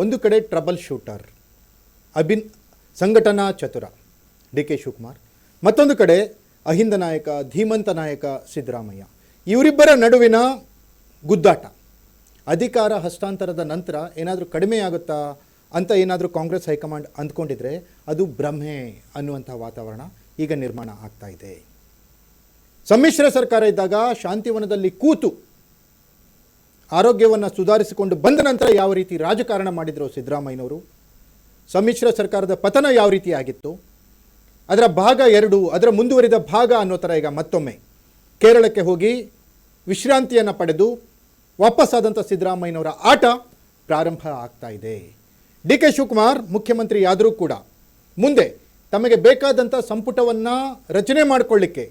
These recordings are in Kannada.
ಒಂದು ಕಡೆ ಟ್ರಬಲ್ ಶೂಟರ್ ಸಂಘಟನಾ ಚತುರ ಡಿ ಕೆ ಶಿವಕುಮಾರ್, ಮತ್ತೊಂದು ಕಡೆ ಅಹಿಂದ ನಾಯಕ ಧೀಮಂತ ನಾಯಕ ಸಿದ್ದರಾಮಯ್ಯ. ಇವರಿಬ್ಬರ ನಡುವಿನ ಗುದ್ದಾಟ ಅಧಿಕಾರ ಹಸ್ತಾಂತರದ ನಂತರ ಏನಾದರೂ ಕಡಿಮೆಯಾಗುತ್ತಾ ಅಂತ ಏನಾದರೂ ಕಾಂಗ್ರೆಸ್ ಹೈಕಮಾಂಡ್ ಅಂದ್ಕೊಂಡಿದ್ರೆ ಅದು ಭ್ರಮೆ ಅನ್ನುವಂಥ ವಾತಾವರಣ ಈಗ ನಿರ್ಮಾಣ ಆಗ್ತಾ ಇದೆ. ಸಮ್ಮಿಶ್ರ ಸರ್ಕಾರ ಇದ್ದಾಗ ಶಾಂತಿವನದಲ್ಲಿ ಕೂತು ಆರೋಗ್ಯವನ್ನು ಸುಧಾರಿಸಿಕೊಂಡು ಬಂದ ನಂತರ ಯಾವ ರೀತಿ ರಾಜಕಾರಣ ಮಾಡಿದ್ರು ಸಿದ್ದರಾಮಯ್ಯನವರು, ಸಮ್ಮಿಶ್ರ ಸರ್ಕಾರದ ಪತನ ಯಾವ ರೀತಿ ಆಗಿತ್ತು, ಅದರ ಭಾಗ 2, ಅದರ ಮುಂದುವರಿದ ಭಾಗ ಅನ್ನೋ ಥರ ಈಗ ಮತ್ತೊಮ್ಮೆ ಕೇರಳಕ್ಕೆ ಹೋಗಿ ವಿಶ್ರಾಂತಿಯನ್ನು ಪಡೆದು ವಾಪಸ್ಸಾದಂಥ ಸಿದ್ದರಾಮಯ್ಯನವರ ಆಟ ಪ್ರಾರಂಭ ಆಗ್ತಾ ಇದೆ. ಡಿ ಕೆ ಶಿವಕುಮಾರ್ ಮುಖ್ಯಮಂತ್ರಿ ಆದರೂ ಕೂಡ ಮುಂದೆ ತಮಗೆ ಬೇಕಾದಂಥ ಸಂಪುಟವನ್ನು ರಚನೆ ಮಾಡಿಕೊಳ್ಳಿಕ್ಕೆ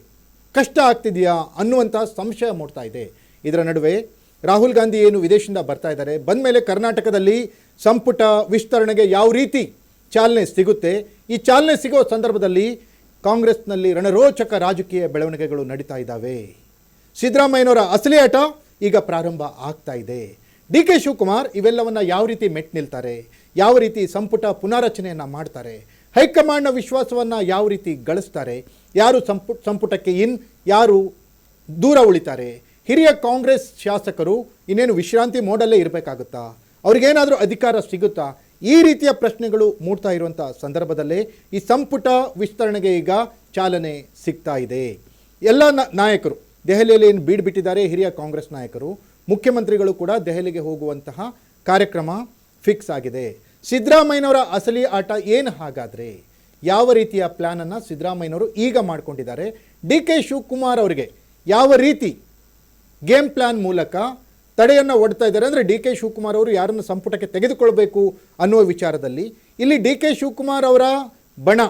ಕಷ್ಟ ಆಗ್ತಿದೆಯಾ ಅನ್ನುವಂಥ ಸಂಶಯ ಮೂಡ್ತಾ ಇದೆ. ಇದರ ನಡುವೆ ರಾಹುಲ್ ಗಾಂಧಿ ಏನು ವಿದೇಶದಿಂದ ಬರ್ತಾ ಇದ್ದಾರೆ, ಬಂದ ಮೇಲೆ ಕರ್ನಾಟಕದಲ್ಲಿ ಸಂಪುಟ ವಿಸ್ತರಣೆಗೆ ಯಾವ ರೀತಿ ಚಾಲನೆ ಸಿಗುತ್ತೆ, ಈ ಚಾಲನೆ ಸಿಗೋ ಸಂದರ್ಭದಲ್ಲಿ ಕಾಂಗ್ರೆಸ್ನಲ್ಲಿ ರಣರೋಚಕ ರಾಜಕೀಯ ಬೆಳವಣಿಗೆಗಳು ನಡೀತಾ ಇದ್ದಾವೆ. ಸಿದ್ದರಾಮಯ್ಯನವರ ಅಸಲಿ ಆಟ ಈಗ ಪ್ರಾರಂಭ ಆಗ್ತಾ ಇದೆ. ಡಿ ಕೆ ಶಿವಕುಮಾರ್ ಇವೆಲ್ಲವನ್ನು ಯಾವ ರೀತಿ ಮೆಟ್ ನಿಲ್ತಾರೆ, ಯಾವ ರೀತಿ ಸಂಪುಟ ಪುನಾರಚನೆಯನ್ನು ಮಾಡ್ತಾರೆ, ಹೈಕಮಾಂಡ್ನ ವಿಶ್ವಾಸವನ್ನು ಯಾವ ರೀತಿ ಗಳಿಸ್ತಾರೆ, ಯಾರು ಸಂಪುಟಕ್ಕೆ ಯಾರು ದೂರ ಉಳಿತಾರೆ, ಹಿರಿಯ ಕಾಂಗ್ರೆಸ್ ಶಾಸಕರು ಇನ್ನೇನು ವಿಶ್ರಾಂತಿ ಮೋಡಲ್ಲೇ ಇರಬೇಕಾಗುತ್ತಾ, ಅವ್ರಿಗೇನಾದರೂ ಅಧಿಕಾರ ಸಿಗುತ್ತಾ, ಈ ರೀತಿಯ ಪ್ರಶ್ನೆಗಳು ಮೂಡ್ತಾ ಇರುವಂಥ ಸಂದರ್ಭದಲ್ಲೇ ಈ ಸಂಪುಟ ವಿಸ್ತರಣೆಗೆ ಈಗ ಚಾಲನೆ ಸಿಗ್ತಾ ಇದೆ. ಎಲ್ಲ ನಾಯಕರು ದೆಹಲಿಯಲ್ಲಿ ಏನು ಬೀಡ್ಬಿಟ್ಟಿದ್ದಾರೆ, ಹಿರಿಯ ಕಾಂಗ್ರೆಸ್ ನಾಯಕರು, ಮುಖ್ಯಮಂತ್ರಿಗಳು ಕೂಡ ದೆಹಲಿಗೆ ಹೋಗುವಂತಹ ಕಾರ್ಯಕ್ರಮ ಫಿಕ್ಸ್ ಆಗಿದೆ. ಸಿದ್ದರಾಮಯ್ಯನವರ ಅಸಲಿ ಆಟ ಏನು ಹಾಗಾದರೆ, ಯಾವ ರೀತಿಯ ಪ್ಲ್ಯಾನನ್ನು ಸಿದ್ದರಾಮಯ್ಯನವರು ಈಗ ಮಾಡಿಕೊಂಡಿದ್ದಾರೆ, ಡಿ ಕೆ ಶಿವಕುಮಾರ್ ಅವರಿಗೆ ಯಾವ ರೀತಿ ಗೇಮ್ ಪ್ಲ್ಯಾನ್ ಮೂಲಕ ತಡೆಯನ್ನು ಒಡ್ತಾ ಇದ್ದಾರೆ ಅಂದರೆ ಡಿ ಕೆ ಶಿವಕುಮಾರ್ ಅವರು ಯಾರನ್ನು ಸಂಪುಟಕ್ಕೆ ತೆಗೆದುಕೊಳ್ಬೇಕು ಅನ್ನುವ ವಿಚಾರದಲ್ಲಿ ಇಲ್ಲಿ ಡಿ ಕೆ ಶಿವಕುಮಾರ್ ಅವರ ಬಣ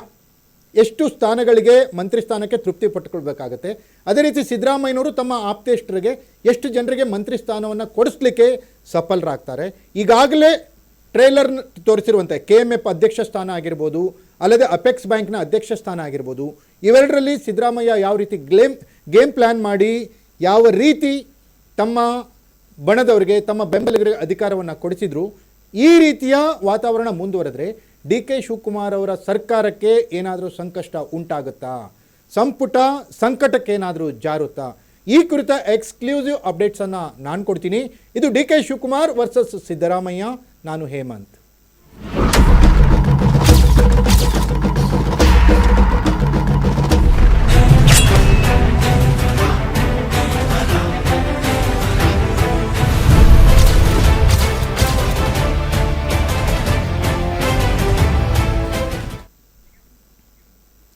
ಎಷ್ಟು ಸ್ಥಾನಗಳಿಗೆ ಮಂತ್ರಿ ಸ್ಥಾನಕ್ಕೆ ತೃಪ್ತಿ ಪಟ್ಟುಕೊಳ್ಬೇಕಾಗತ್ತೆ, ಅದೇ ರೀತಿ ಸಿದ್ದರಾಮಯ್ಯನವರು ತಮ್ಮ ಆಪ್ತೇಷ್ಟರಿಗೆ ಎಷ್ಟು ಜನರಿಗೆ ಮಂತ್ರಿ ಸ್ಥಾನವನ್ನು ಕೊಡಿಸ್ಲಿಕ್ಕೆ ಸಫಲರಾಗ್ತಾರೆ. ಈಗಾಗಲೇ ಟ್ರೇಲರ್ ತೋರಿಸಿರುವಂಥ KMF ಅಧ್ಯಕ್ಷ ಸ್ಥಾನ ಆಗಿರ್ಬೋದು, ಅಲ್ಲದೆ ಅಪೆಕ್ಸ್ ಬ್ಯಾಂಕ್ನ ಅಧ್ಯಕ್ಷ ಸ್ಥಾನ ಆಗಿರ್ಬೋದು, ಇವೆರಡರಲ್ಲಿ ಸಿದ್ದರಾಮಯ್ಯ ಯಾವ ರೀತಿ ಗೇಮ್ ಪ್ಲ್ಯಾನ್ ಮಾಡಿ ಯಾವ ರೀತಿ ತಮ್ಮ ಬಣದವರಿಗೆ ತಮ್ಮ ಬೆಂಬಲಿಗರಿಗೆ ಅಧಿಕಾರವನ್ನು ಕೊಡಿಸಿದ್ರು, ಈ ರೀತಿಯ ವಾತಾವರಣ ಮುಂದುವರೆದರೆ ಡಿ ಕೆ ಶಿವಕುಮಾರ್ ಅವರ ಸರ್ಕಾರಕ್ಕೆ ಏನಾದರೂ ಸಂಕಷ್ಟ ಉಂಟಾಗುತ್ತಾ, ಸಂಪುಟ ಸಂಕಟಕ್ಕೇನಾದರೂ ಜಾರುತ್ತಾ, ಈ ಕುರಿತ ಎಕ್ಸ್ಕ್ಲೂಸಿವ್ ಅಪ್ಡೇಟ್ಸನ್ನು ನಾನು ಕೊಡ್ತೀನಿ. ಇದು D K Shivakumar versus Siddaramaiah. ನಾನು ಹೇಮಂತ್.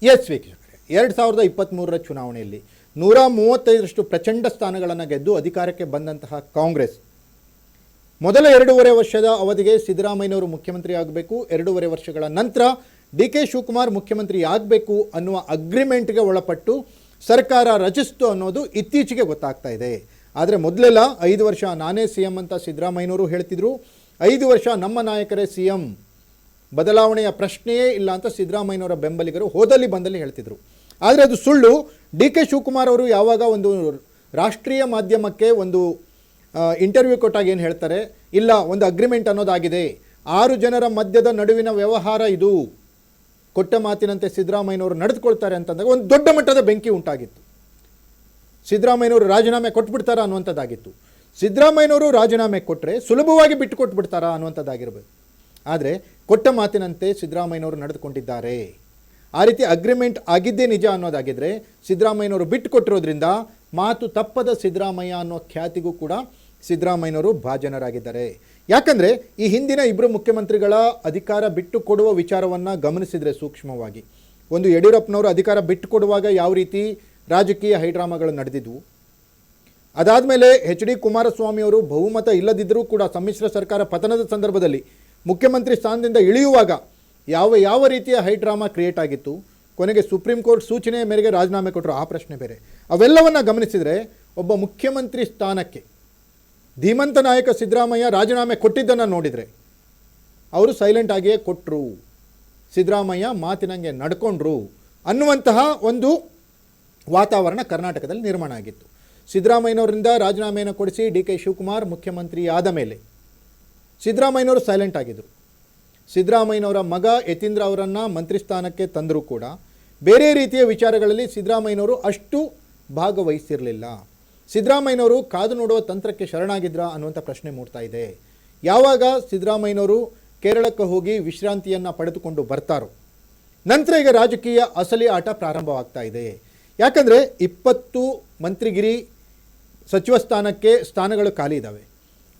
ವೀಕ್ಷಕರೇ, 2023ರ ಚುನಾವಣೆಯಲ್ಲಿ 135ರಷ್ಟು ಪ್ರಚಂಡ ಸ್ಥಾನಗಳನ್ನು ಗೆದ್ದು ಅಧಿಕಾರಕ್ಕೆ ಬಂದಂತಹ ಕಾಂಗ್ರೆಸ್ ಮೊದಲ 2.5 ವರ್ಷದ ಅವಧಿಗೆ ಸಿದ್ದರಾಮಯ್ಯನವರು ಮುಖ್ಯಮಂತ್ರಿ ಆಗಬೇಕು, 2.5 ವರ್ಷಗಳ ನಂತರ ಡಿ ಕೆ ಶಿವಕುಮಾರ್ ಮುಖ್ಯಮಂತ್ರಿ ಆಗಬೇಕು ಅನ್ನುವ ಅಗ್ರಿಮೆಂಟ್ಗೆ ಒಳಪಟ್ಟು ಸರ್ಕಾರ ರಚಿಸಿತು ಅನ್ನೋದು ಇತ್ತೀಚೆಗೆ ಗೊತ್ತಾಗ್ತಾ ಇದೆ. ಆದರೆ ಮೊದಲೆಲ್ಲ 5 ವರ್ಷ ನಾನೇ CM ಅಂತ ಸಿದ್ದರಾಮಯ್ಯನವರು ಹೇಳ್ತಿದ್ರು, 5 ವರ್ಷ ನಮ್ಮ ನಾಯಕರೇ CM, ಬದಲಾವಣೆಯ ಪ್ರಶ್ನೆಯೇ ಇಲ್ಲ ಅಂತ ಸಿದ್ದರಾಮಯ್ಯನವರ ಬೆಂಬಲಿಗರು ಹೋದಲ್ಲಿ ಬಂದಲ್ಲಿ ಹೇಳ್ತಿದ್ರು. ಆದರೆ ಅದು ಸುಳ್ಳು. ಡಿ ಕೆ ಶಿವಕುಮಾರ್ ಅವರು ಯಾವಾಗ ಒಂದು ರಾಷ್ಟ್ರೀಯ ಮಾಧ್ಯಮಕ್ಕೆ ಒಂದು ಇಂಟರ್ವ್ಯೂ ಕೊಟ್ಟಾಗ ಏನು ಹೇಳ್ತಾರೆ, ಇಲ್ಲ ಒಂದು ಅಗ್ರಿಮೆಂಟ್ ಅನ್ನೋದಾಗಿದೆ, 6 ಜನರ ಮಧ್ಯದ ನಡುವಿನ ವ್ಯವಹಾರ ಇದು, ಕೊಟ್ಟ ಮಾತಿನಂತೆ ಸಿದ್ದರಾಮಯ್ಯನವರು ನಡೆದುಕೊಳ್ತಾರೆ ಅಂತಂದಾಗ ಒಂದು ದೊಡ್ಡ ಮಟ್ಟದ ಬೆಂಕಿ ಉಂಟಾಗಿತ್ತು. ಸಿದ್ದರಾಮಯ್ಯನವರು ರಾಜೀನಾಮೆ ಕೊಟ್ಬಿಡ್ತಾರಾ ಅನ್ನುವಂಥದ್ದಾಗಿತ್ತು. ಸಿದ್ದರಾಮಯ್ಯನವರು ರಾಜೀನಾಮೆ ಕೊಟ್ಟರೆ ಸುಲಭವಾಗಿ ಬಿಟ್ಟು ಕೊಟ್ಬಿಡ್ತಾರಾ ಅನ್ನುವಂಥದ್ದಾಗಿರಬೇಕು. ಆದರೆ ಕೊಟ್ಟ ಮಾತಿನಂತೆ ಸಿದ್ದರಾಮಯ್ಯನವರು ನಡೆದುಕೊಂಡಿದ್ದಾರೆ. ಆ ರೀತಿ ಅಗ್ರಿಮೆಂಟ್ ಆಗಿದ್ದೇ ನಿಜ ಅನ್ನೋದಾಗಿದ್ದರೆ ಸಿದ್ದರಾಮಯ್ಯನವರು ಬಿಟ್ಟು ಕೊಟ್ಟಿರೋದ್ರಿಂದ ಮಾತು ತಪ್ಪದ ಸಿದ್ದರಾಮಯ್ಯ ಅನ್ನೋ ಖ್ಯಾತಿಗೂ ಕೂಡ ಸಿದ್ದರಾಮಯ್ಯನವರು ಭಾಜನರಾಗಿದ್ದಾರೆ. ಯಾಕಂದರೆ ಈ ಹಿಂದಿನ 2 ಮುಖ್ಯಮಂತ್ರಿಗಳ ಅಧಿಕಾರ ಬಿಟ್ಟು ಕೊಡುವ ವಿಚಾರವನ್ನು ಗಮನಿಸಿದರೆ ಸೂಕ್ಷ್ಮವಾಗಿ, ಒಂದು ಯಡಿಯೂರಪ್ಪನವರು ಅಧಿಕಾರ ಬಿಟ್ಟು ಕೊಡುವಾಗ ಯಾವ ರೀತಿ ರಾಜಕೀಯ ಹೈಡ್ರಾಮಾಗಳು ನಡೆದಿದ್ವು, ಅದಾದಮೇಲೆ HD ಕುಮಾರಸ್ವಾಮಿಯವರು ಬಹುಮತ ಇಲ್ಲದಿದ್ದರೂ ಕೂಡ ಸಮ್ಮಿಶ್ರ ಸರ್ಕಾರ ಪತನದ ಸಂದರ್ಭದಲ್ಲಿ ಮುಖ್ಯಮಂತ್ರಿ ಸ್ಥಾನದಿಂದ ಇಳಿಯುವಾಗ ಯಾವ ರೀತಿಯ ಹೈಡ್ರಾಮಾ ಕ್ರಿಯೇಟ್ ಆಗಿತ್ತು, ಕೊನೆಗೆ ಸುಪ್ರೀಂ ಕೋರ್ಟ್ ಸೂಚನೆಯ ಮೇರೆಗೆ ರಾಜೀನಾಮೆ ಕೊಟ್ಟರು, ಆ ಪ್ರಶ್ನೆ ಬೇರೆ. ಅವೆಲ್ಲವನ್ನು ಗಮನಿಸಿದರೆ ಒಬ್ಬ ಮುಖ್ಯಮಂತ್ರಿ ಸ್ಥಾನಕ್ಕೆ ಧೀಮಂತ ನಾಯಕ ಸಿದ್ದರಾಮಯ್ಯ ರಾಜೀನಾಮೆ ಕೊಟ್ಟಿದ್ದನ್ನು ನೋಡಿದರೆ ಅವರು ಸೈಲೆಂಟ್ ಆಗಿಯೇ ಕೊಟ್ಟರು, ಸಿದ್ದರಾಮಯ್ಯ ಮಾತಿನಂಗೆ ನಡ್ಕೊಂಡ್ರು ಅನ್ನುವಂತಹ ಒಂದು ವಾತಾವರಣ ಕರ್ನಾಟಕದಲ್ಲಿ ನಿರ್ಮಾಣ ಆಗಿತ್ತು. ಸಿದ್ದರಾಮಯ್ಯನವರಿಂದ ರಾಜೀನಾಮೆಯನ್ನು ಕೊಡಿಸಿ ಡಿ ಕೆ ಶಿವಕುಮಾರ್ ಮುಖ್ಯಮಂತ್ರಿ ಆದ ಮೇಲೆ ಸಿದ್ದರಾಮಯ್ಯನವರು ಸೈಲೆಂಟ್ ಆಗಿದ್ದರು. ಸಿದ್ದರಾಮಯ್ಯನವರ ಮಗ ಯತೀಂದ್ರ ಅವರನ್ನು ಮಂತ್ರಿ ಸ್ಥಾನಕ್ಕೆ ತಂದರೂ ಕೂಡ ಬೇರೆ ರೀತಿಯ ವಿಚಾರಗಳಲ್ಲಿ ಸಿದ್ದರಾಮಯ್ಯನವರು ಅಷ್ಟು ಭಾಗವಹಿಸಿರಲಿಲ್ಲ. ಸಿದ್ದರಾಮಯ್ಯನವರು ಕಾದು ನೋಡುವ ತಂತ್ರಕ್ಕೆ ಶರಣಾಗಿದ್ರಾ ಅನ್ನುವಂಥ ಪ್ರಶ್ನೆ ಮೂಡ್ತಾ ಇದೆ. ಯಾವಾಗ ಸಿದ್ದರಾಮಯ್ಯನವರು ಕೇರಳಕ್ಕೆ ಹೋಗಿ ವಿಶ್ರಾಂತಿಯನ್ನು ಪಡೆದುಕೊಂಡು ಬರ್ತಾರೋ ನಂತರ ಈಗ ರಾಜಕೀಯ ಅಸಲಿ ಆಟ ಪ್ರಾರಂಭವಾಗ್ತಾ ಇದೆ. ಯಾಕಂದರೆ 20 ಮಂತ್ರಿಗಿರಿ ಸಚಿವ ಸ್ಥಾನಗಳು ಖಾಲಿ ಇದ್ದಾವೆ.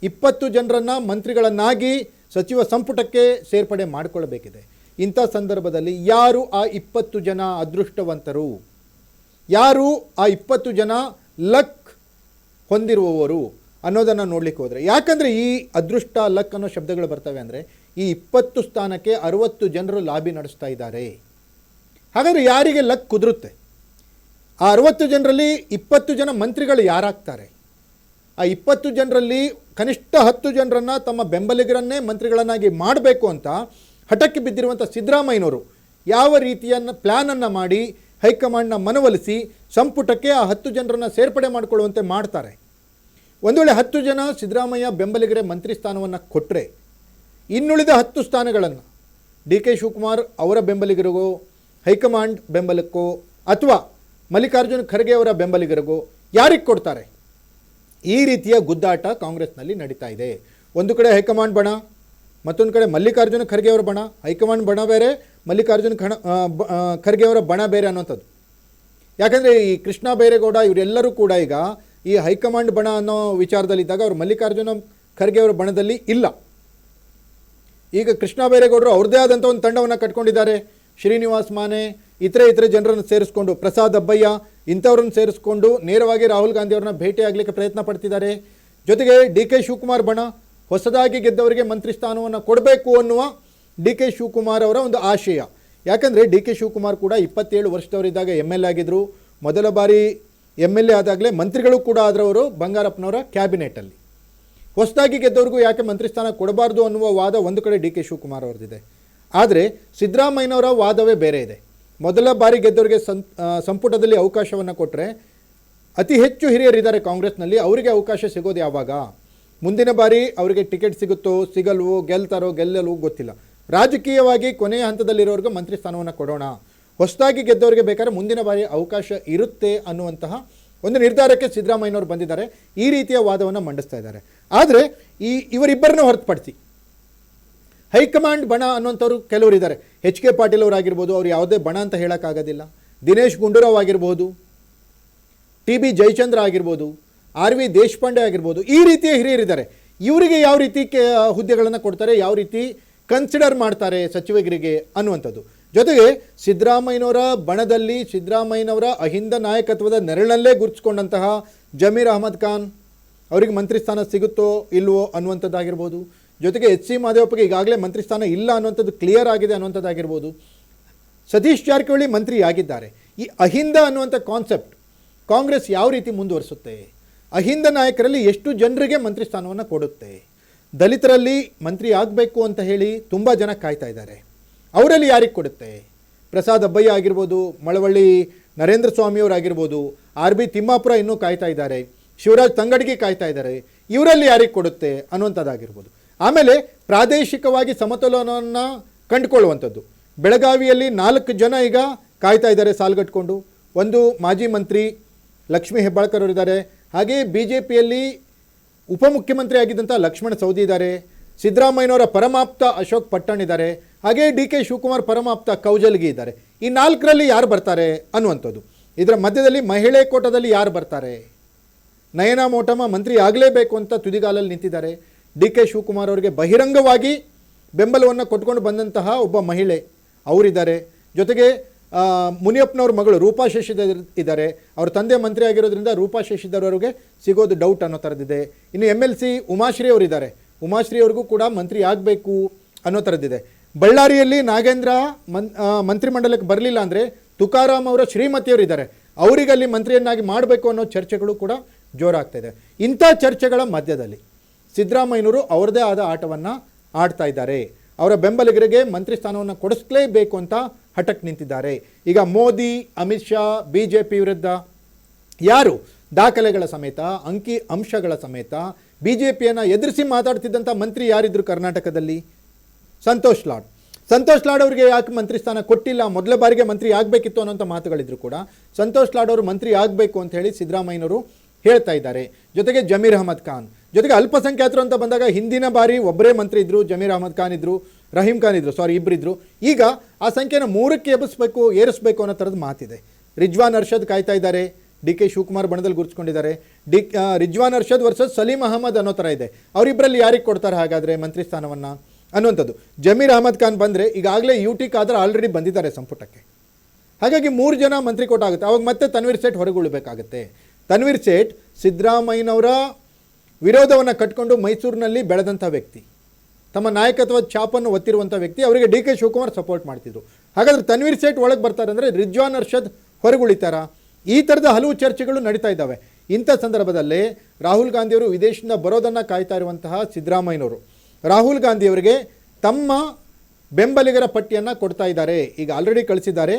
20 ಜನರನ್ನು ಮಂತ್ರಿಗಳನ್ನಾಗಿ ಸಚಿವ ಸಂಪುಟಕ್ಕೆ ಸೇರ್ಪಡೆ ಮಾಡಿಕೊಳ್ಳಬೇಕಿದೆ. ಇಂಥ ಸಂದರ್ಭದಲ್ಲಿ ಯಾರು ಆ 20 ಜನ ಅದೃಷ್ಟವಂತರು, ಯಾರು ಆ 20 ಜನ ಲಕ್ ಹೊಂದಿರುವವರು ಅನ್ನೋದನ್ನು ನೋಡ್ಲಿಕ್ಕೆ ಹೋದರೆ, ಯಾಕಂದರೆ ಈ ಅದೃಷ್ಟ ಲಕ್ ಅನ್ನೋ ಶಬ್ದಗಳು ಬರ್ತವೆ ಅಂದರೆ ಈ 20 ಸ್ಥಾನಕ್ಕೆ 60 ಜನರು ಲಾಬಿ ನಡೆಸ್ತಾ ಇದ್ದಾರೆ. ಹಾಗಾದರೆ ಯಾರಿಗೆ ಲಕ್ ಕುದುರುತ್ತೆ? ಆ 60 ಜನರಲ್ಲಿ 20 ಜನ ಮಂತ್ರಿಗಳು ಯಾರಾಗ್ತಾರೆ? ಆ 20 ಜನರಲ್ಲಿ ಕನಿಷ್ಠ 10 ಜನರನ್ನು ತಮ್ಮ ಬೆಂಬಲಿಗರನ್ನೇ ಮಂತ್ರಿಗಳನ್ನಾಗಿ ಮಾಡಬೇಕು ಅಂತ ಹಠಕ್ಕೆ ಬಿದ್ದಿರುವಂಥ ಸಿದ್ದರಾಮಯ್ಯನವರು ಯಾವ ರೀತಿಯ ಪ್ಲ್ಯಾನನ್ನು ಮಾಡಿ ಹೈಕಮಾಂಡ್ನ ಮನವೊಲಿಸಿ ಸಂಪುಟಕ್ಕೆ ಆ 10 ಜನರನ್ನು ಸೇರ್ಪಡೆ ಮಾಡಿಕೊಳ್ಳುವಂತೆ ಮಾಡ್ತಾರೆ. ಒಂದು ವೇಳೆ 10 ಜನ ಸಿದ್ದರಾಮಯ್ಯ ಬೆಂಬಲಿಗರೇ ಮಂತ್ರಿ ಸ್ಥಾನವನ್ನು ಕೊಟ್ಟರೆ ಇನ್ನುಳಿದ 10 ಸ್ಥಾನಗಳನ್ನು ಡಿ ಕೆ ಶಿವಕುಮಾರ್ ಅವರ ಬೆಂಬಲಿಗರಿಗೋ, ಹೈಕಮಾಂಡ್ ಬೆಂಬಲಕ್ಕೋ ಅಥವಾ ಮಲ್ಲಿಕಾರ್ಜುನ ಖರ್ಗೆ ಅವರ ಬೆಂಬಲಿಗರಿಗೋ ಯಾರಿಗೆ ಕೊಡ್ತಾರೆ? ಈ ರೀತಿಯ ಗುದ್ದಾಟ ಕಾಂಗ್ರೆಸ್ನಲ್ಲಿ ನಡೀತಾ ಇದೆ. ಒಂದು ಕಡೆ ಹೈಕಮಾಂಡ್ ಬಣ, ಮತ್ತೊಂದು ಕಡೆ ಮಲ್ಲಿಕಾರ್ಜುನ ಖರ್ಗೆ ಅವರ ಬಣ. ಹೈಕಮಾಂಡ್ ಬಣ ಬೇರೆ, ಮಲ್ಲಿಕಾರ್ಜುನ ಖರ್ಗೆ ಅವರ ಬಣ ಬೇರೆ ಅನ್ನೋಂಥದ್ದು. ಯಾಕಂದರೆ ಈ ಕೃಷ್ಣ ಬೈರೇಗೌಡ ಇವರೆಲ್ಲರೂ ಕೂಡ ಈಗ ಈ ಹೈಕಮಾಂಡ್ ಬಣ ಅನ್ನೋ ವಿಚಾರದಲ್ಲಿದ್ದಾಗ ಅವರು ಮಲ್ಲಿಕಾರ್ಜುನ ಖರ್ಗೆ ಅವರ ಬಣದಲ್ಲಿ ಇಲ್ಲ. ಈಗ ಕೃಷ್ಣ ಬೈರೇಗೌಡರು ಅವ್ರದ್ದೇ ಆದಂಥ ಒಂದು ತಂಡವನ್ನು ಕಟ್ಕೊಂಡಿದ್ದಾರೆ. ಶ್ರೀನಿವಾಸ್ ಮಾನೆ, ಇತರೆ ಜನರನ್ನು ಸೇರಿಸ್ಕೊಂಡು, ಪ್ರಸಾದ್ ಅಬ್ಬಯ್ಯ ಇಂಥವ್ರನ್ನ ಸೇರಿಸ್ಕೊಂಡು ನೇರವಾಗಿ ರಾಹುಲ್ ಗಾಂಧಿ ಅವ್ರನ್ನ ಭೇಟಿಯಾಗಲಿಕ್ಕೆ ಪ್ರಯತ್ನ ಪಡ್ತಿದ್ದಾರೆ. ಜೊತೆಗೆ ಡಿ ಕೆ ಶಿವಕುಮಾರ್ ಬಣ, ಹೊಸದಾಗಿ ಗೆದ್ದವರಿಗೆ ಮಂತ್ರಿ ಸ್ಥಾನವನ್ನು ಕೊಡಬೇಕು ಅನ್ನುವ ಡಿ ಕೆ ಶಿವಕುಮಾರ್ ಅವರ ಒಂದು ಆಶಯ. ಯಾಕಂದರೆ ಡಿ ಕೆ ಶಿವಕುಮಾರ್ ಕೂಡ 27 ವರ್ಷದವರಿದ್ದಾಗ MLA ಆಗಿದ್ದರು. ಮೊದಲ ಬಾರಿ MLA ಆದಾಗಲೇ ಮಂತ್ರಿಗಳು ಕೂಡ ಆದರವರು ಬಂಗಾರಪ್ಪನವರ ಕ್ಯಾಬಿನೆಟಲ್ಲಿ. ಹೊಸದಾಗಿ ಗೆದ್ದವ್ರಿಗೂ ಯಾಕೆ ಮಂತ್ರಿ ಸ್ಥಾನ ಕೊಡಬಾರ್ದು ಅನ್ನುವ ವಾದ ಒಂದು ಕಡೆ ಡಿ ಕೆ ಶಿವಕುಮಾರ್ ಅವ್ರದ್ದಿದೆ. ಆದರೆ ಸಿದ್ದರಾಮಯ್ಯನವರ ವಾದವೇ ಬೇರೆ ಇದೆ. ಮೊದಲ ಬಾರಿ ಗೆದ್ದವರಿಗೆ ಸಂಪುಟದಲ್ಲಿ ಅವಕಾಶವನ್ನು ಕೊಟ್ಟರೆ ಅತಿ ಹೆಚ್ಚು ಹಿರಿಯರಿದ್ದಾರೆ ಕಾಂಗ್ರೆಸ್ನಲ್ಲಿ, ಅವರಿಗೆ ಅವಕಾಶ ಸಿಗೋದು ಯಾವಾಗ? ಮುಂದಿನ ಬಾರಿ ಅವರಿಗೆ ಟಿಕೆಟ್ ಸಿಗುತ್ತೋ ಸಿಗಲ್ವೋ, ಗೆಲ್ತಾರೋ ಗೆಲ್ಲಲ್ವೋ ಗೊತ್ತಿಲ್ಲ. ರಾಜಕೀಯವಾಗಿ ಕೊನೆಯ ಹಂತದಲ್ಲಿರೋರಿಗೆ ಮಂತ್ರಿ ಸ್ಥಾನವನ್ನು ಕೊಡೋಣ, ಹೊಸದಾಗಿ ಗೆದ್ದವರಿಗೆ ಬೇಕಾದ್ರೆ ಮುಂದಿನ ಬಾರಿ ಅವಕಾಶ ಇರುತ್ತೆ ಅನ್ನುವಂತಹ ಒಂದು ನಿರ್ಧಾರಕ್ಕೆ ಸಿದ್ದರಾಮಯ್ಯನವರು ಬಂದಿದ್ದಾರೆ. ಈ ರೀತಿಯ ವಾದವನ್ನು ಮಂಡಿಸ್ತಾ ಇದ್ದಾರೆ. ಆದರೆ ಇವರಿಬ್ಬರನ್ನು ಹೊರತುಪಡಿಸಿ ಹೈಕಮಾಂಡ್ ಬಣ ಅನ್ನುವಂಥವ್ರು ಕೆಲವರು ಇದ್ದಾರೆ. ಎಚ್ ಕೆ ಪಾಟೀಲ್ ಅವರಾಗಿರ್ಬೋದು, ಅವ್ರು ಯಾವುದೇ ಬಣ ಅಂತ ಹೇಳೋಕ್ಕಾಗೋದಿಲ್ಲ. ದಿನೇಶ್ ಗುಂಡೂರಾವ್ ಆಗಿರ್ಬೋದು, TB ಜಯಚಂದ್ರ ಆಗಿರ್ಬೋದು, RV ದೇಶಪಾಂಡೆ ಆಗಿರ್ಬೋದು, ಈ ರೀತಿಯ ಹಿರಿಯರಿದ್ದಾರೆ. ಇವರಿಗೆ ಯಾವ ರೀತಿ ಹುದ್ದೆಗಳನ್ನು ಕೊಡ್ತಾರೆ, ಯಾವ ರೀತಿ ಕನ್ಸಿಡರ್ ಮಾಡ್ತಾರೆ ಸಚಿವರಿಗೆ ಅನ್ನುವಂಥದ್ದು. ಜೊತೆಗೆ ಸಿದ್ದರಾಮಯ್ಯನವರ ಬಣದಲ್ಲಿ ಸಿದ್ದರಾಮಯ್ಯನವರ ಅಹಿಂದ ನಾಯಕತ್ವದ ನೆರಳಲ್ಲೇ ಗುರುತಿಸ್ಕೊಂಡಂತಹ ಜಮೀರ್ ಅಹಮದ್ ಖಾನ್ ಅವರಿಗೆ ಮಂತ್ರಿ ಸ್ಥಾನ ಸಿಗುತ್ತೋ ಇಲ್ವೋ ಅನ್ನುವಂಥದ್ದಾಗಿರ್ಬೋದು. ಜೊತೆಗೆ HC ಮಾದೇವಪ್ಪಗೆ ಈಗಾಗಲೇ ಮಂತ್ರಿ ಸ್ಥಾನ ಇಲ್ಲ ಅನ್ನುವಂಥದ್ದು ಕ್ಲಿಯರ್ ಆಗಿದೆ ಅನ್ನುವಂಥದ್ದಾಗಿರ್ಬೋದು. ಸತೀಶ್ ಜಾರಕಿಹೊಳಿ ಮಂತ್ರಿ ಆಗಿದ್ದಾರೆ. ಈ ಅಹಿಂದ ಅನ್ನುವಂಥ ಕಾನ್ಸೆಪ್ಟ್ ಕಾಂಗ್ರೆಸ್ ಯಾವ ರೀತಿ ಮುಂದುವರಿಸುತ್ತೆ? ಅಹಿಂದ ನಾಯಕರಲ್ಲಿ ಎಷ್ಟು ಜನರಿಗೆ ಮಂತ್ರಿ ಸ್ಥಾನವನ್ನು ಕೊಡುತ್ತೆ? ದಲಿತರಲ್ಲಿ ಮಂತ್ರಿ ಆಗಬೇಕು ಅಂತ ಹೇಳಿ ತುಂಬ ಜನ ಕಾಯ್ತಾ ಇದ್ದಾರೆ. ಅವರಲ್ಲಿ ಯಾರಿಗೆ ಕೊಡುತ್ತೆ? ಪ್ರಸಾದ್ ಅಬ್ಬಯ್ಯ ಆಗಿರ್ಬೋದು, ಮಳವಳ್ಳಿ ನರೇಂದ್ರ ಸ್ವಾಮಿಯವರಾಗಿರ್ಬೋದು, RB ತಿಮ್ಮಾಪುರ ಇನ್ನೂ ಕಾಯ್ತಾ ಇದ್ದಾರೆ, ಶಿವರಾಜ್ ತಂಗಡಗಿ ಕಾಯ್ತಾ ಇದ್ದಾರೆ. ಇವರಲ್ಲಿ ಯಾರಿಗೆ ಕೊಡುತ್ತೆ ಅನ್ನುವಂಥದ್ದಾಗಿರ್ಬೋದು. ಆಮೇಲೆ ಪ್ರಾದೇಶಿಕವಾಗಿ ಸಮತೋಲನವನ್ನು ಕಂಡುಕೊಳ್ಳುವಂಥದ್ದು. ಬೆಳಗಾವಿಯಲ್ಲಿ 4 ಜನ ಈಗ ಕಾಯ್ತಾ ಇದ್ದಾರೆ ಸಾಲ್ಗಟ್ಕೊಂಡು. ಒಂದು ಮಾಜಿ ಮಂತ್ರಿ ಲಕ್ಷ್ಮೀ ಹೆಬ್ಬಾಳ್ಕರ್ ಅವರಿದ್ದಾರೆ. ಹಾಗೆ BJPಯಲ್ಲಿ ಉಪಮುಖ್ಯಮಂತ್ರಿ ಆಗಿದ್ದಂಥ ಲಕ್ಷ್ಮಣ ಸವದಿ ಇದ್ದಾರೆ. ಸಿದ್ದರಾಮಯ್ಯನವರ ಪರಮಾಪ್ತ ಅಶೋಕ್ ಪಟ್ಟಣ್ ಇದ್ದಾರೆ. ಹಾಗೆ ಡಿ ಕೆ ಶಿವಕುಮಾರ್ ಪರಮಾಪ್ತ ಕೌಜಲ್ಗಿ ಇದ್ದಾರೆ. ಈ 4ರಲ್ಲಿ ಯಾರು ಬರ್ತಾರೆ ಅನ್ನುವಂಥದ್ದು. ಇದರ ಮಧ್ಯದಲ್ಲಿ ಮಹಿಳೆ ಕೋಟದಲ್ಲಿ ಯಾರು ಬರ್ತಾರೆ? ನಯನಾ ಮೋಟಮ್ಮ ಮಂತ್ರಿ ಆಗಲೇಬೇಕು ಅಂತ ತುದಿಗಾಲಲ್ಲಿ ನಿಂತಿದ್ದಾರೆ. ಡಿ ಕೆ ಶಿವಕುಮಾರ್ ಅವರಿಗೆ ಬಹಿರಂಗವಾಗಿ ಬೆಂಬಲವನ್ನು ಕೊಟ್ಕೊಂಡು ಬಂದಂತಹ ಒಬ್ಬ ಮಹಿಳೆ ಅವರಿದ್ದಾರೆ. ಜೊತೆಗೆ ಮುನಿಯಪ್ಪನವ್ರ ಮಗಳು ರೂಪಾ ಶಶಿಧರ್ ಇದ್ದಾರೆ. ಅವ್ರ ತಂದೆ ಮಂತ್ರಿ ಆಗಿರೋದ್ರಿಂದ ರೂಪಾ ಶಶಿಧರ್ ಅವರಿಗೆ ಸಿಗೋದು ಡೌಟ್ ಅನ್ನೋ ಥರದ್ದಿದೆ. ಇನ್ನು MLC ಉಮಾಶ್ರೀ ಅವರಿದ್ದಾರೆ. ಉಮಾಶ್ರೀ ಅವ್ರಿಗೂ ಕೂಡ ಮಂತ್ರಿ ಆಗಬೇಕು ಅನ್ನೋ ಥರದ್ದಿದೆ. ಬಳ್ಳಾರಿಯಲ್ಲಿ ನಾಗೇಂದ್ರ ಮಂತ್ರಿಮಂಡಲಕ್ಕೆ ಬರಲಿಲ್ಲ ಅಂದರೆ ತುಕಾರಾಮ್ ಅವರ ಶ್ರೀಮತಿಯವರು ಇದ್ದಾರೆ. ಅವರಿಗೆ ಅಲ್ಲಿ ಮಂತ್ರಿಯನ್ನಾಗಿ ಮಾಡಬೇಕು ಅನ್ನೋ ಚರ್ಚೆಗಳು ಕೂಡ ಜೋರಾಗ್ತಾಯಿದೆ. ಇಂಥ ಚರ್ಚೆಗಳ ಮಧ್ಯದಲ್ಲಿ ಸಿದ್ದರಾಮಯ್ಯನವರು ಅವರದೇ ಆದ ಆಟವನ್ನು ಆಡ್ತಾ ಇದ್ದಾರೆ. ಅವರ ಬೆಂಬಲಿಗರಿಗೆ ಮಂತ್ರಿ ಸ್ಥಾನವನ್ನು ಕೊಡಿಸಲೇಬೇಕು ಅಂತ ಹಠಕ್ಕೆ ನಿಂತಿದ್ದಾರೆ. ಈಗ ಮೋದಿ, ಅಮಿತ್ ಶಾ, BJP ವಿರುದ್ಧ ಯಾರು ದಾಖಲೆಗಳ ಸಮೇತ, ಅಂಕಿ ಅಂಶಗಳ ಸಮೇತ, BJPಯನ್ನು ಎದುರಿಸಿ ಮಾತಾಡ್ತಿದ್ದಂಥ ಮಂತ್ರಿ ಯಾರಿದ್ರು ಕರ್ನಾಟಕದಲ್ಲಿ? ಸಂತೋಷ್ ಲಾಡ್ ಅವರಿಗೆ ಯಾಕೆ ಮಂತ್ರಿ ಸ್ಥಾನ ಕೊಟ್ಟಿಲ್ಲ? ಮೊದಲ ಬಾರಿಗೆ ಮಂತ್ರಿ ಆಗಬೇಕಿತ್ತು ಅನ್ನೋಂಥ ಮಾತುಗಳಿದ್ರು ಕೂಡ ಸಂತೋಷ್ ಲಾಡ್ ಅವರು ಮಂತ್ರಿ ಆಗಬೇಕು ಅಂತ ಹೇಳಿ ಸಿದ್ದರಾಮಯ್ಯನವರು ಹೇಳ್ತಾ ಇದ್ದಾರೆ. ಜೊತೆಗೆ ಜಮೀರ್ ಅಹಮದ್ ಖಾನ್, ಜೊತೆಗೆ ಅಲ್ಪಸಂಖ್ಯಾತರು ಅಂತ ಬಂದಾಗ ಹಿಂದಿನ ಬಾರಿ ಒಬ್ಬರೇ ಮಂತ್ರಿ ಇದ್ದರು, ಜಮೀರ್ ಅಹಮದ್ ಖಾನ್ ಇದ್ದರು, ರಹೀಂ ಖಾನ್ ಇದ್ದರು, ಇಬ್ಬರಿದ್ರು. ಈಗ ಆ ಸಂಖ್ಯೆನ 3ಕ್ಕೆ ಏರಿಸಬೇಕು ಅನ್ನೋ ಥರದ ಮಾತಿದೆ. ರಿಜ್ವಾನ್ ಅರ್ಷದ್ ಕಾಯ್ತಾ ಇದ್ದಾರೆ, DK ಶಿವಕುಮಾರ್ ಬಣದಲ್ಲಿ ಗುರುತಿಸ್ಕೊಂಡಿದ್ದಾರೆ. ರಿಜ್ವಾನ್ ಅರ್ಷದ್ ವರ್ಸಸ್ ಸಲೀಂ ಅಹಮದ್ ಅನ್ನೋ ಥರ ಇದೆ. ಅವರಿಬ್ಬರಲ್ಲಿ ಯಾರಿಗೆ ಕೊಡ್ತಾರೆ ಹಾಗಾದರೆ ಮಂತ್ರಿ ಸ್ಥಾನವನ್ನು ಅನ್ನುವಂಥದ್ದು. ಜಮೀರ್ ಅಹಮದ್ ಖಾನ್ ಬಂದರೆ ಈಗಾಗಲೇ UT ಖಾದರ್ ಆಲ್ರೆಡಿ ಬಂದಿದ್ದಾರೆ ಸಂಪುಟಕ್ಕೆ. ಹಾಗಾಗಿ 3 ಜನ ಮಂತ್ರಿ ಕೊಟ್ಟಾಗುತ್ತೆ. ಅವಾಗ ಮತ್ತೆ ತನ್ವೀರ್ ಸೇಠ್ ಹೊರಗುಳಬೇಕಾಗುತ್ತೆ. ತನ್ವೀರ್ ಸೇಠ್ ಸಿದ್ದರಾಮಯ್ಯನವರ ವಿರೋಧವನ್ನು ಕಟ್ಕೊಂಡು ಮೈಸೂರಿನಲ್ಲಿ ಬೆಳೆದಂಥ ವ್ಯಕ್ತಿ, ತಮ್ಮ ನಾಯಕತ್ವದ ಛಾಪನ್ನು ಒತ್ತಿರುವಂಥ ವ್ಯಕ್ತಿ. ಅವರಿಗೆ DK ಶಿವಕುಮಾರ್ ಸಪೋರ್ಟ್ ಮಾಡ್ತಿದ್ರು. ಹಾಗಾದರೆ ತನ್ವೀರ್ ಸೇಠ್ ಒಳಗೆ ಬರ್ತಾರೆ ಅಂದರೆ ರಿಜ್ವಾನ್ ಅರ್ಷದ್ ಹೊರಗುಳಿತಾರಾ? ಈ ಥರದ ಹಲವು ಚರ್ಚೆಗಳು ನಡೀತಾ ಇದ್ದಾವೆ. ಇಂಥ ಸಂದರ್ಭದಲ್ಲೇ ರಾಹುಲ್ ಗಾಂಧಿಯವರು ವಿದೇಶದಿಂದ ಬರೋದನ್ನು ಕಾಯ್ತಾ ಇರುವಂತಹ ಸಿದ್ದರಾಮಯ್ಯನವರು ರಾಹುಲ್ ಗಾಂಧಿಯವರಿಗೆ ತಮ್ಮ ಬೆಂಬಲಿಗರ ಪಟ್ಟಿಯನ್ನು ಕೊಡ್ತಾ ಇದ್ದಾರೆ. ಈಗ ಆಲ್ರೆಡಿ ಕಳಿಸಿದ್ದಾರೆ.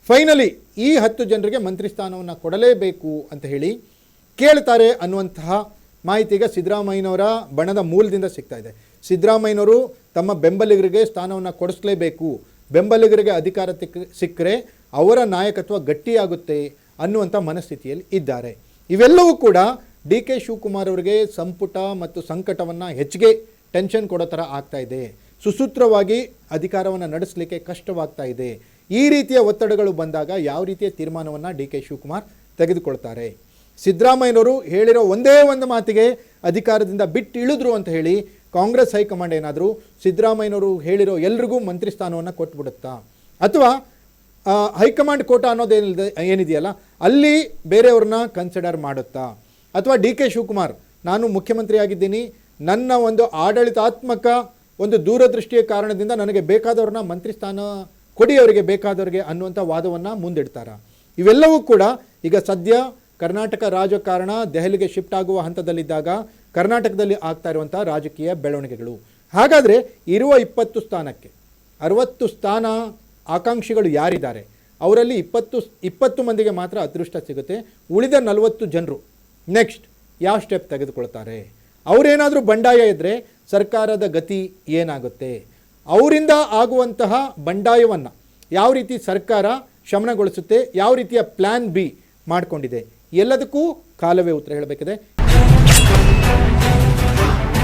ಫೈನಲಿ ಈ 10 ಜನರಿಗೆ ಮಂತ್ರಿ ಸ್ಥಾನವನ್ನು ಕೊಡಲೇಬೇಕು ಅಂತ ಹೇಳಿ ಕೇಳ್ತಾರೆ ಅನ್ನುವಂತಹ ಮಾಹಿತಿ ಈಗ ಸಿದ್ದರಾಮಯ್ಯನವರ ಬಣದ ಮೂಲದಿಂದ ಸಿಗ್ತಾ ಇದೆ. ಸಿದ್ದರಾಮಯ್ಯನವರು ತಮ್ಮ ಬೆಂಬಲಿಗರಿಗೆ ಸ್ಥಾನವನ್ನು ಕೊಡಿಸಲೇಬೇಕು, ಬೆಂಬಲಿಗರಿಗೆ ಅಧಿಕಾರ ಸಿಕ್ಕರೆ ಅವರ ನಾಯಕತ್ವ ಗಟ್ಟಿಯಾಗುತ್ತೆ ಅನ್ನುವಂಥ ಮನಸ್ಥಿತಿಯಲ್ಲಿ ಇದ್ದಾರೆ. ಇವೆಲ್ಲವೂ ಕೂಡ DK ಶಿವಕುಮಾರ್ ಅವರಿಗೆ ಸಂಪುಟ ಮತ್ತು ಸಂಕಟವನ್ನು ಹೆಚ್ಚಿಗೆ ಟೆನ್ಷನ್ ಕೊಡೋ ಥರ ಆಗ್ತಾ ಇದೆ. ಸುಸೂತ್ರವಾಗಿ ಅಧಿಕಾರವನ್ನು ನಡೆಸಲಿಕ್ಕೆ ಕಷ್ಟವಾಗ್ತಾ ಇದೆ. ಈ ರೀತಿಯ ಒತ್ತಡಗಳು ಬಂದಾಗ ಯಾವ ರೀತಿಯ ತೀರ್ಮಾನವನ್ನು DK ಶಿವಕುಮಾರ್ ತೆಗೆದುಕೊಳ್ತಾರೆ? ಸಿದ್ದರಾಮಯ್ಯನವರು ಹೇಳಿರೋ ಒಂದೇ ಒಂದು ಮಾತಿಗೆ ಅಧಿಕಾರದಿಂದ ಬಿಟ್ಟು ಇಳಿದ್ರು ಅಂತ ಹೇಳಿ ಕಾಂಗ್ರೆಸ್ ಹೈಕಮಾಂಡ್ ಏನಾದರೂ ಸಿದ್ದರಾಮಯ್ಯನವರು ಹೇಳಿರೋ ಎಲ್ರಿಗೂ ಮಂತ್ರಿ ಸ್ಥಾನವನ್ನು ಕೊಟ್ಬಿಡುತ್ತಾ? ಅಥವಾ ಹೈಕಮಾಂಡ್ ಕೋಟಾ ಏನಿದೆಯಲ್ಲ ಅಲ್ಲಿ ಬೇರೆಯವ್ರನ್ನ ಕನ್ಸಿಡರ್ ಮಾಡುತ್ತಾ? ಅಥವಾ DK ಶಿವಕುಮಾರ್ ನಾನು ಮುಖ್ಯಮಂತ್ರಿ ಆಗಿದ್ದೀನಿ, ನನ್ನ ಒಂದು ಆಡಳಿತಾತ್ಮಕ ಒಂದು ದೂರದೃಷ್ಟಿಯ ಕಾರಣದಿಂದ ನನಗೆ ಬೇಕಾದವ್ರನ್ನ ಮಂತ್ರಿ ಸ್ಥಾನ ಕೊಡಿ ಅವರಿಗೆ ಬೇಕಾದವ್ರಿಗೆ ಅನ್ನುವಂಥ ವಾದವನ್ನು ಮುಂದಿಡ್ತಾರ? ಇವೆಲ್ಲವೂ ಕೂಡ ಈಗ ಸದ್ಯ ಕರ್ನಾಟಕ ರಾಜಕಾರಣ ದೆಹಲಿಗೆ ಶಿಫ್ಟ್ ಆಗುವ ಹಂತದಲ್ಲಿದ್ದಾಗ ಕರ್ನಾಟಕದಲ್ಲಿ ಆಗ್ತಾ ಇರುವಂಥ ರಾಜಕೀಯ ಬೆಳವಣಿಗೆಗಳು. ಹಾಗಾದರೆ ಇರುವ 20 ಸ್ಥಾನಕ್ಕೆ 60 ಸ್ಥಾನ ಆಕಾಂಕ್ಷಿಗಳು ಯಾರಿದ್ದಾರೆ ಅವರಲ್ಲಿ 20 ಮಂದಿಗೆ ಮಾತ್ರ ಅದೃಷ್ಟ ಸಿಗುತ್ತೆ. ಉಳಿದ 40 ಜನರು ನೆಕ್ಸ್ಟ್ ಯಾವ ಸ್ಟೆಪ್ ತೆಗೆದುಕೊಳ್ತಾರೆ? ಅವರೇನಾದರೂ ಬಂಡಾಯ ಇದ್ದರೆ ಸರ್ಕಾರದ ಗತಿ ಏನಾಗುತ್ತೆ? ಅವರಿಂದ ಆಗುವಂತಹ ಬಂಡಾಯವನ್ನು ಯಾವ ರೀತಿ ಸರ್ಕಾರ ಶಮನಗೊಳಿಸುತ್ತೆ? ಯಾವ ರೀತಿಯ ಪ್ಲ್ಯಾನ್ B ಮಾಡಿಕೊಂಡಿದೆ? ಎಲ್ಲದಕ್ಕೂ ಕಾಲವೇ ಉತ್ತರ ಹೇಳಬೇಕಿದೆ.